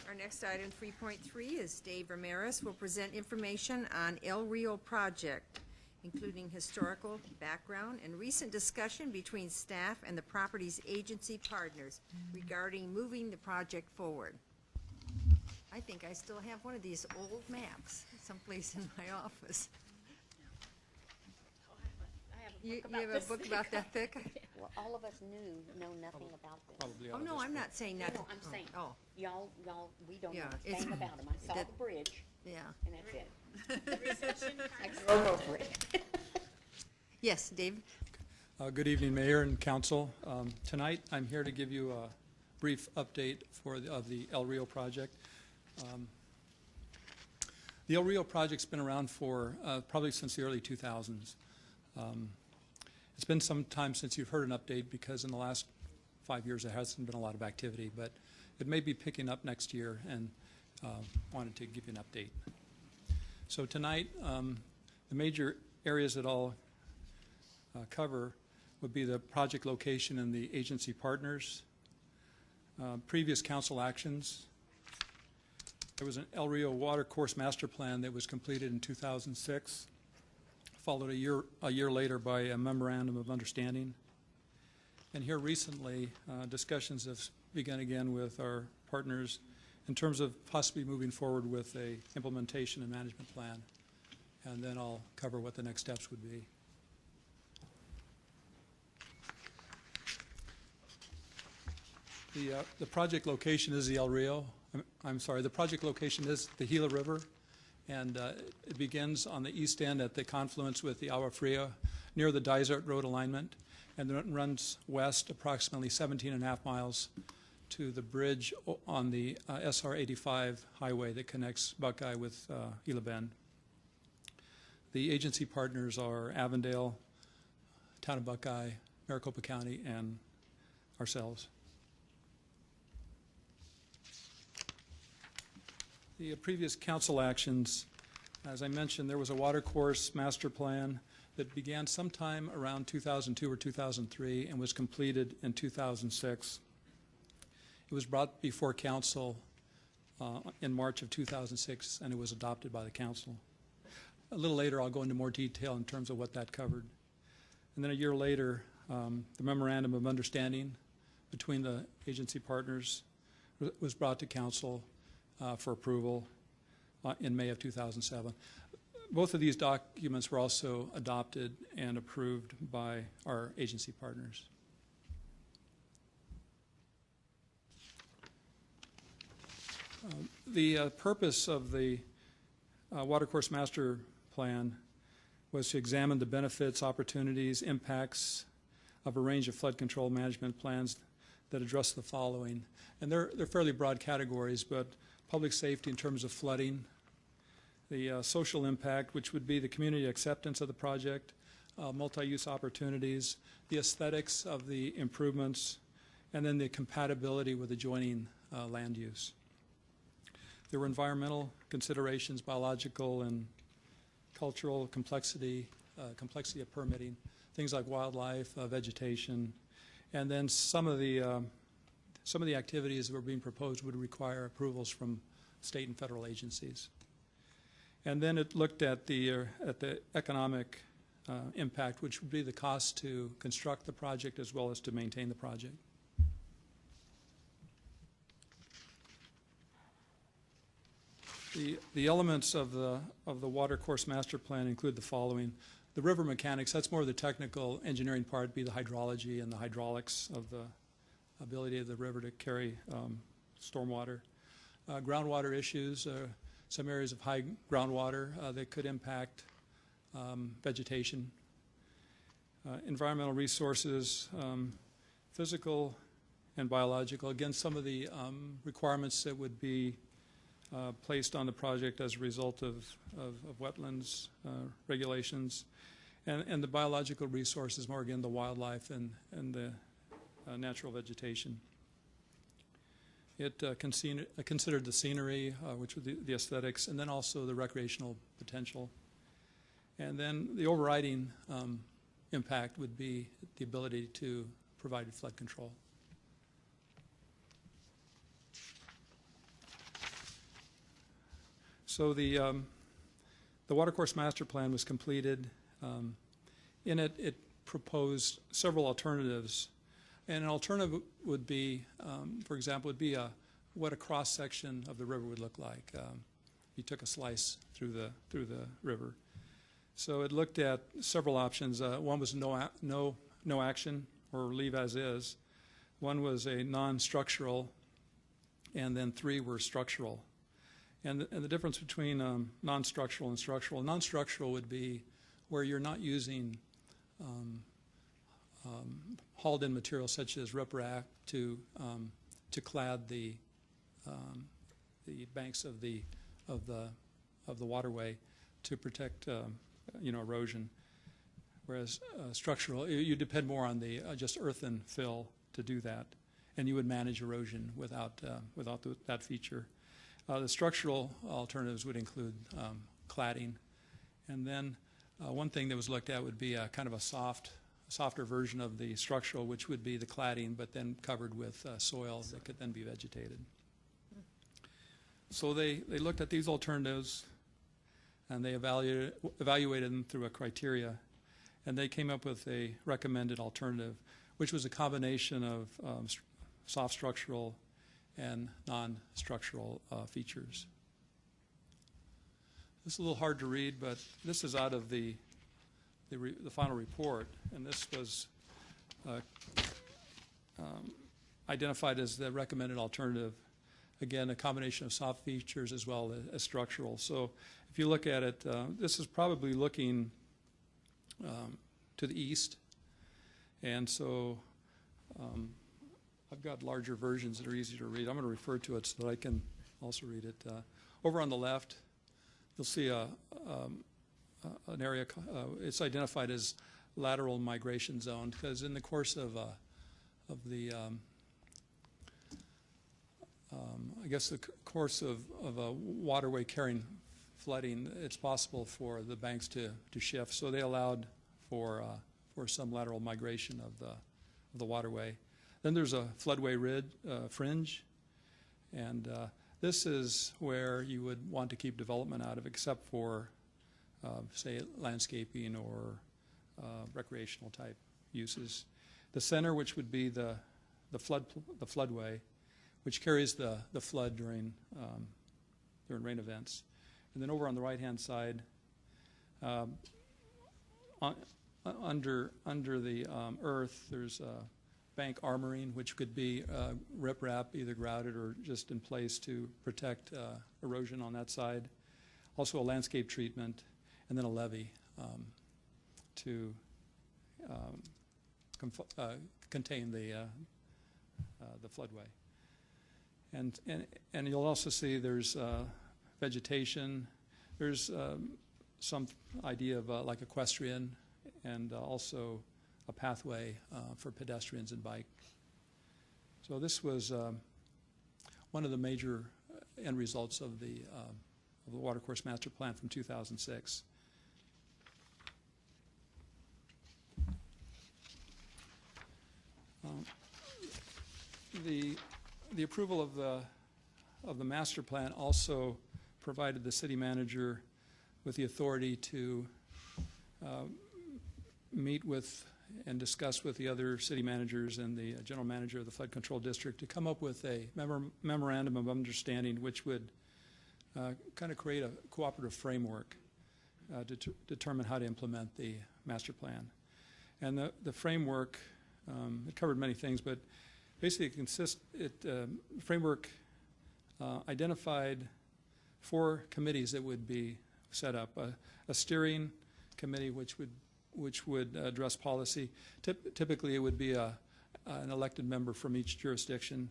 Our next item, 3.3, is Dave Ramirez will present information on El Rio project, including historical background and recent discussion between staff and the property's agency partners regarding moving the project forward. I think I still have one of these old maps someplace in my office. You have a book about that thick? Well, all of us know nothing about this. Probably Oh, ought to no, just I'm not saying that. No, I'm saying, Oh, y'all, we don't know Yeah, a it's- thing about them. I saw that- the bridge, yeah. and that's it. I drove over it. Yes, Dave? Good evening, Mayor and Council. Tonight, I'm here to give you a brief update of the El Rio project. The El Rio project's been around for probably since the early 2000s. It's been some time since you've heard an update because in the last 5 years there hasn't been a lot of activity, but it may be picking up next year, and wanted to give you an update. So tonight, the major areas that I'll cover would be the project location and the agency partners, previous council actions. There was an El Rio Water Course Master Plan that was completed in 2006, followed a year later by a Memorandum of Understanding. And here recently, discussions have begun again with our partners in terms of possibly moving forward with a implementation and management plan. And then I'll cover what the next steps would be. The project location is the El Rio. I'm sorry, the project location is the Gila River, and it begins on the east end at the confluence with the Agua Fria near the Dysart Road alignment, and then it runs west approximately 17.5 miles to the bridge on the SR 85 highway that connects Buckeye with Gila Bend. The agency partners are Avondale, Town of Buckeye, Maricopa County, and ourselves. The previous council actions, as I mentioned, there was a water course master plan that began sometime around 2002 or 2003 and was completed in 2006. It was brought before council in March of 2006, and it was adopted by the council. A little later, I'll go into more detail in terms of what that covered. And then a year later, the Memorandum of Understanding between the agency partners was brought to council for approval in May of 2007. Both of these documents were also adopted and approved by our agency partners. The purpose of the Watercourse Master Plan was to examine the benefits, opportunities, impacts of a range of flood control management plans that address the following. And they're fairly broad categories, but public safety in terms of flooding, the social impact, which would be the community acceptance of the project, multi-use opportunities, the aesthetics of the improvements, and then the compatibility with adjoining land use. There were environmental considerations, biological and cultural complexity, complexity of permitting, things like wildlife, vegetation, and then some of the activities that were being proposed would require approvals from state and federal agencies. And then it looked at the economic impact, which would be the cost to construct the project as well as to maintain the project. The elements of the Watercourse Master Plan include the following. The river mechanics, that's more of the technical engineering part, be the hydrology and the hydraulics of the ability of the river to carry stormwater. Groundwater issues, some areas of high groundwater that could impact vegetation. Environmental resources, physical and biological. Again, some of the requirements that would be placed on the project as a result of wetlands regulations. And the biological resources, more again, the wildlife and the natural vegetation. It considered the scenery, which was the aesthetics, and then also the recreational potential. And then the overriding impact would be the ability to provide flood control. So the Watercourse Master Plan was completed. In it, it proposed several alternatives. And an alternative would be, for example, would be what a cross-section of the river would look like. You took a slice through the river. So it looked at several options. One was no action or leave as is. One was a non-structural, and then 3 were structural. And the difference between non-structural and structural, non-structural would be where you're not using hauled-in material such as riprap to clad the banks of the waterway to protect erosion. Whereas structural, you depend more on the just earthen fill to do that, and you would manage erosion without that feature. The structural alternatives would include cladding, and then one thing that was looked at would be a kind of a softer version of the structural, which would be the cladding, but then covered with soil that could then be vegetated. So they looked at these alternatives, and they evaluated them through a criteria, and they came up with a recommended alternative, which was a combination of soft structural and non-structural features. This is a little hard to read, but this is out of the final report, and this was identified as the recommended alternative. Again, a combination of soft features as well as structural. So if you look at it, this is probably looking to the east, and so I've got larger versions that are easy to read. I'm going to refer to it so that I can also read it. Over on the left, you'll see an area, it's identified as lateral migration zone, because in the course of the I guess the course of a waterway carrying flooding, it's possible for the banks to shift. So they allowed for some lateral migration of the waterway. Then there's a floodway fringe, and this is where you would want to keep development out of, except for say landscaping or recreational type uses. The center, which would be the floodway, which carries the flood during rain events. And then over on the right-hand side, under the earth, there's bank armoring, which could be riprap, either grouted or just in place to protect erosion on that side. Also a landscape treatment, and then a levee to contain the floodway. And you'll also see there's vegetation. There's some idea of like equestrian, and also a pathway for pedestrians and bike. So this was one of the major end results of the Watercourse Master Plan from 2006. The approval of the master plan also provided the city manager with the authority to meet with and discuss with the other city managers and the general manager of the flood control district to come up with a memorandum of understanding, which would kind of create a cooperative framework to determine how to implement the master plan. And the framework, it covered many things, but basically framework identified 4 committees that would be set up. A steering committee which would address policy. Typically it would be an elected member from each jurisdiction.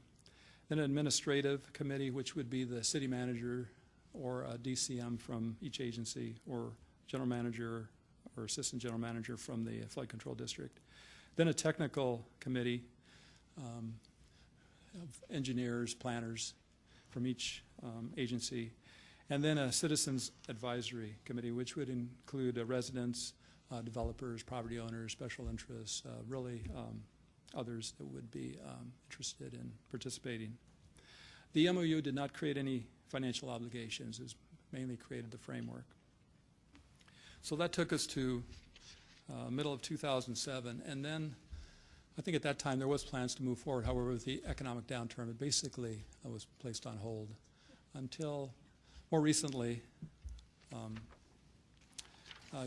Then an administrative committee, which would be the city manager or a DCM from each agency, or general manager or assistant general manager from the flood control district. Then a technical committee of engineers, planners from each agency, and then a citizens advisory committee, which would include residents, developers, property owners, special interests, really others that would be interested in participating. The MOU did not create any financial obligations. It mainly created the framework. So that took us to middle of 2007, and then I think at that time there was plans to move forward. However, with the economic downturn, it basically was placed on hold until more recently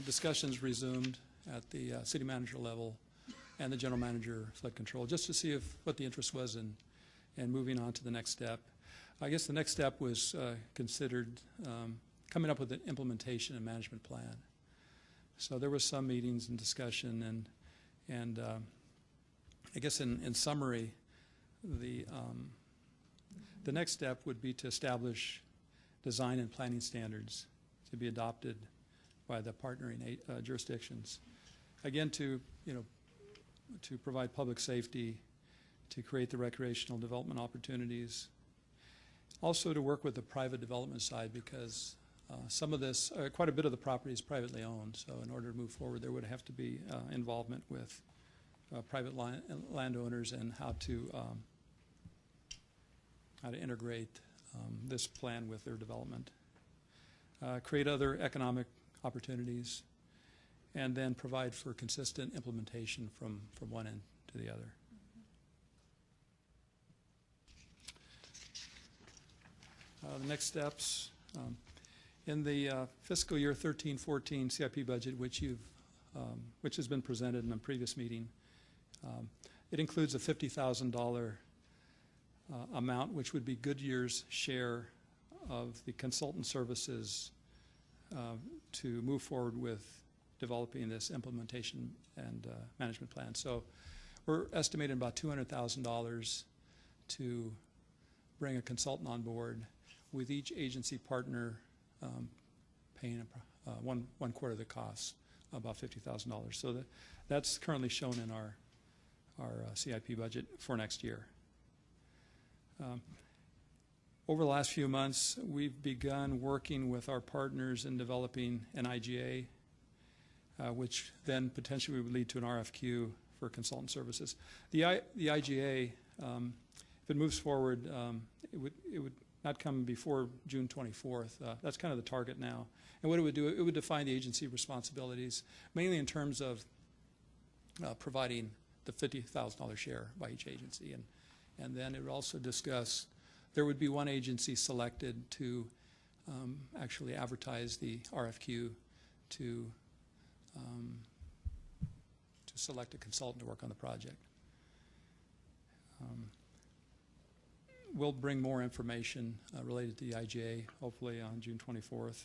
discussions resumed at the city manager level and the general manager flood control, just to see what the interest was in moving on to the next step. I guess the next step was considered coming up with an implementation and management plan. So there was some meetings and discussion, and I guess in summary, the next step would be to establish design and planning standards to be adopted by the partnering jurisdictions. Again, to provide public safety, to create the recreational development opportunities. Also to work with the private development side, because some of this, quite a bit of the property is privately owned. So in order to move forward, there would have to be involvement with private landowners and how to integrate this plan with their development. Create other economic opportunities, and then provide for consistent implementation from one end to the other. The next steps, in the fiscal year 13-14 CIP budget, which has been presented in a previous meeting, it includes a $50,000 amount, which would be Goodyear's share of the consultant services to move forward with developing this implementation and management plan. So we're estimating about $200,000 to bring a consultant on board, with each agency partner paying one quarter of the cost, about $50,000. So that's currently shown in our CIP budget for next year. Over the last few months, we've begun working with our partners in developing an IGA, which then potentially would lead to an RFQ for consultant services. The IGA, if it moves forward, it would not come before June 24th. That's kind of the target now. And what it would do, it would define the agency responsibilities, mainly in terms of providing the $50,000 share by each agency. And then it would also discuss, there would be one agency selected to actually advertise the RFQ to select a consultant to work on the project. We'll bring more information related to the IGA, hopefully on June 24th.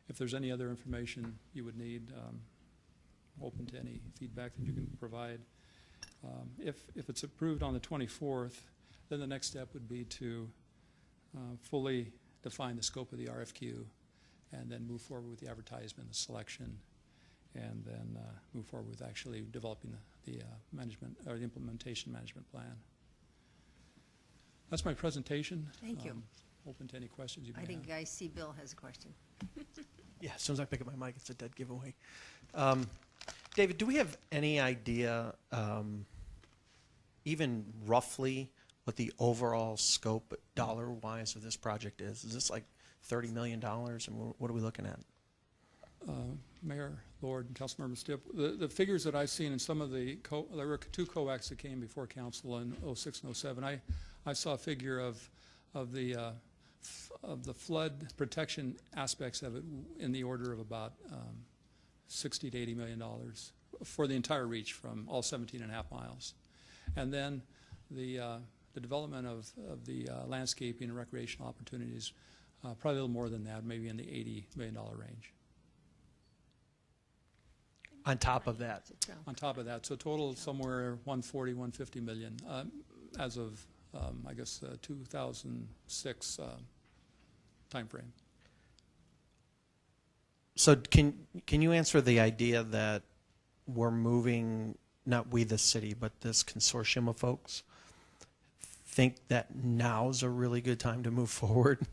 If there's any other information you would need, open to any feedback that you can provide. If it's approved on the 24th, then the next step would be to fully define the scope of the RFQ, and then move forward with the advertisement, the selection, and then move forward with actually developing the management or the implementation management plan. That's my presentation. Thank you. Open to any questions you may I think have. I see Bill has a question. Yeah, as soon as I pick up my mic, it's a dead giveaway. David, do we have any idea, even roughly, what the overall scope dollar-wise of this project is? Is this like $30 million, and what are we looking at? Mayor, Lord, and Councilmember Stipp, the figures that I've seen in some of the, there were two COACs that came before council in 06 and 07. I saw a figure of the flood protection aspects of it in the order of about $60 to $80 million for the entire reach from all 17 and a half miles. And then the development of the landscaping and recreational opportunities, probably a little more than that, maybe in the $80 million range. On top of that? On top of that, so total somewhere 140, 150 million as of I guess 2006 timeframe. So can you answer the idea that we're moving, not we the city, but this consortium of folks think that now's a really good time to move forward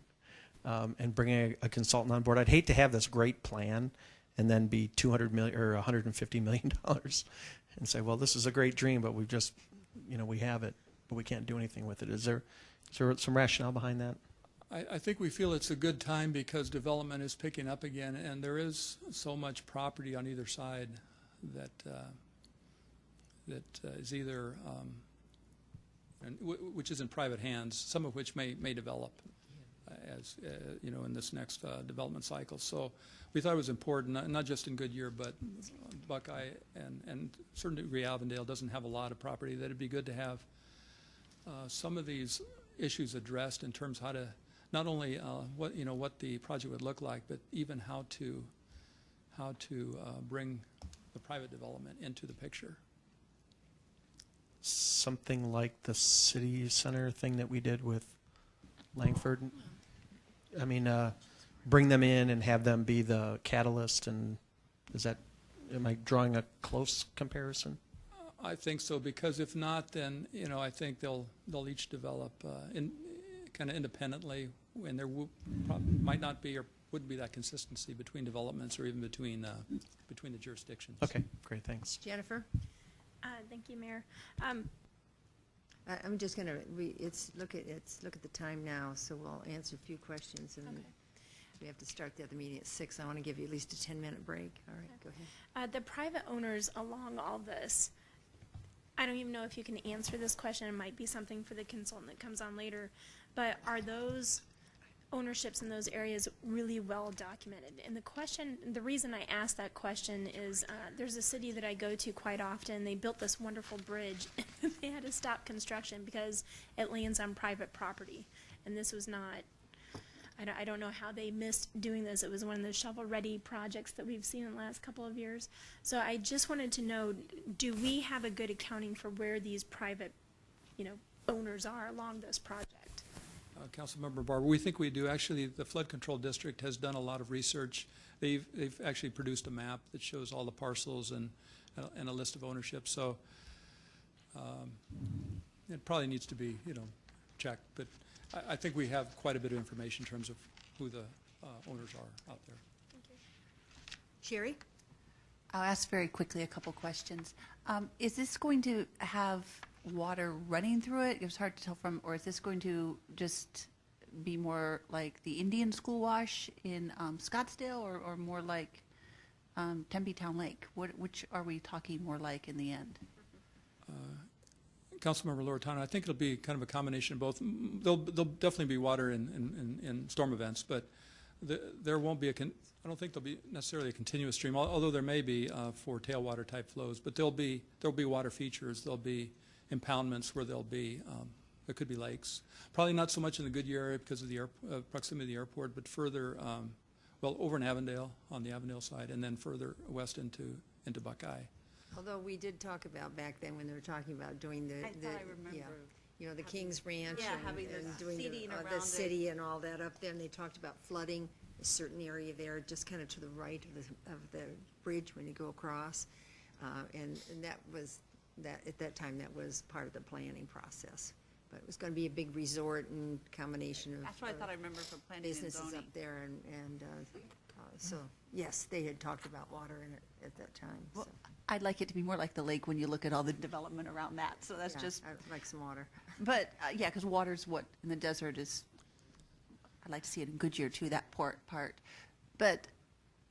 and bring a consultant on board? I'd hate to have this great plan and then be $200 million or $150 million and say, well, this is a great dream, but we've just, we have it, but we can't do anything with it. Is there some rationale behind that? I think we feel it's a good time because development is picking up again, and there is so much property on either side that is either, which is in private hands, some of which may develop. as you know, in this next development cycle. So we thought it was important, not just in Goodyear, but Buckeye and certain degree Avondale doesn't have a lot of property, that it'd be good to have some of these issues addressed in terms of how to not only what the project would look like, but even how to bring the private development into the picture. Something like the city center thing that we did with Langford. I mean, bring them in and have them be the catalyst. And am I drawing a close comparison? I think so, because if not, then I think they'll each develop kind of independently, and there might not be or wouldn't be that consistency between developments or even between the jurisdictions. Okay, great, thanks. Jennifer? Thank you, Mayor. I'm just going to look at the time now, so we'll answer a few questions, and we have to start the other meeting at 6. I want to give you at least a 10-minute break. All right, go ahead. The private owners along all this, I don't even know if you can answer this question. It might be something for the consultant that comes on later, but are those ownerships in those areas really well documented? And the reason I ask that question is there's a city that I go to quite often. They built this wonderful bridge. They had to stop construction because it lands on private property. And this was not, I don't know how they missed doing this. It was one of those shovel-ready projects that we've seen in the last couple of years. So I just wanted to know, do we have a good accounting for where these private, owners are along this project? Councilmember Barber, we think we do. Actually, the Flood Control District has done a lot of research. They've actually produced a map that shows all the parcels and a list of ownership. So it probably needs to be, checked. But I think we have quite a bit of information in terms of who the owners are out there. Thank you. Sherry? I'll ask very quickly a couple questions. Is this going to have water running through it? It was hard to tell from, or is this going to just be more like the Indian School Wash in Scottsdale, or more like Tempe Town Lake? Which are we talking more like in the end? Councilmember Loretano, I think it'll be kind of a combination of both. There'll definitely be water in storm events, but there won't be I don't think there'll be necessarily a continuous stream, although there may be for tailwater type flows. But there'll be water features. There'll be impoundments where there could be lakes. Probably not so much in the Goodyear area because of the proximity of the airport, but further, over in Avondale, on the Avondale side, and then further west into Buckeye. Although we did talk about back then when they were talking about doing the King's Ranch and doing the city and all that up there, and they talked about flooding a certain area there, just kind of to the right of the bridge when you go across, and that was. That at that time, that was part of the planning process. But it was going to be a big resort and combination of That's what I thought I remember from planning and businesses zoning. up there, and so yes, they had talked about water in it at that time. Well, so. I'd like it to be more like the lake when you look at all the development around that. So that's Yeah, just. I'd like some water. But yeah, because water's what in the desert is. I'd like to see it in Goodyear too. That part. But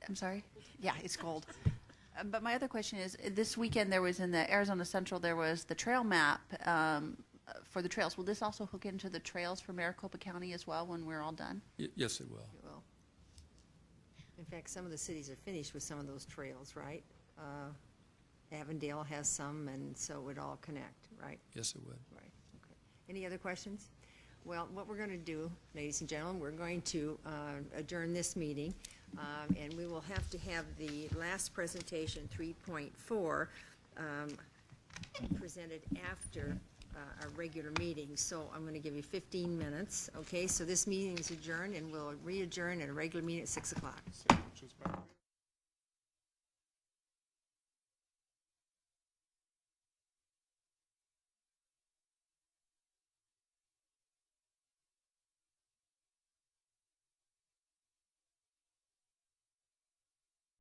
I'm sorry. Yeah, it's cold. But my other question is, this weekend there was in the Arizona Central, there was the trail map for the trails. Will this also hook into the trails for Maricopa County as well when we're all done? Yes, it will. It will. In fact, some of the cities are finished with some of those trails, right? Avondale has some, and so it would all connect, right? Yes, it would. Right. Okay. Any other questions? Well, what we're going to do, ladies and gentlemen, we're going to adjourn this meeting. And we will have to have the last presentation, 3.4, presented after our regular meeting. So I'm going to give you 15 minutes. Okay, so this meeting is adjourned, and we'll re-adjourn at a regular meeting at 6 o'clock.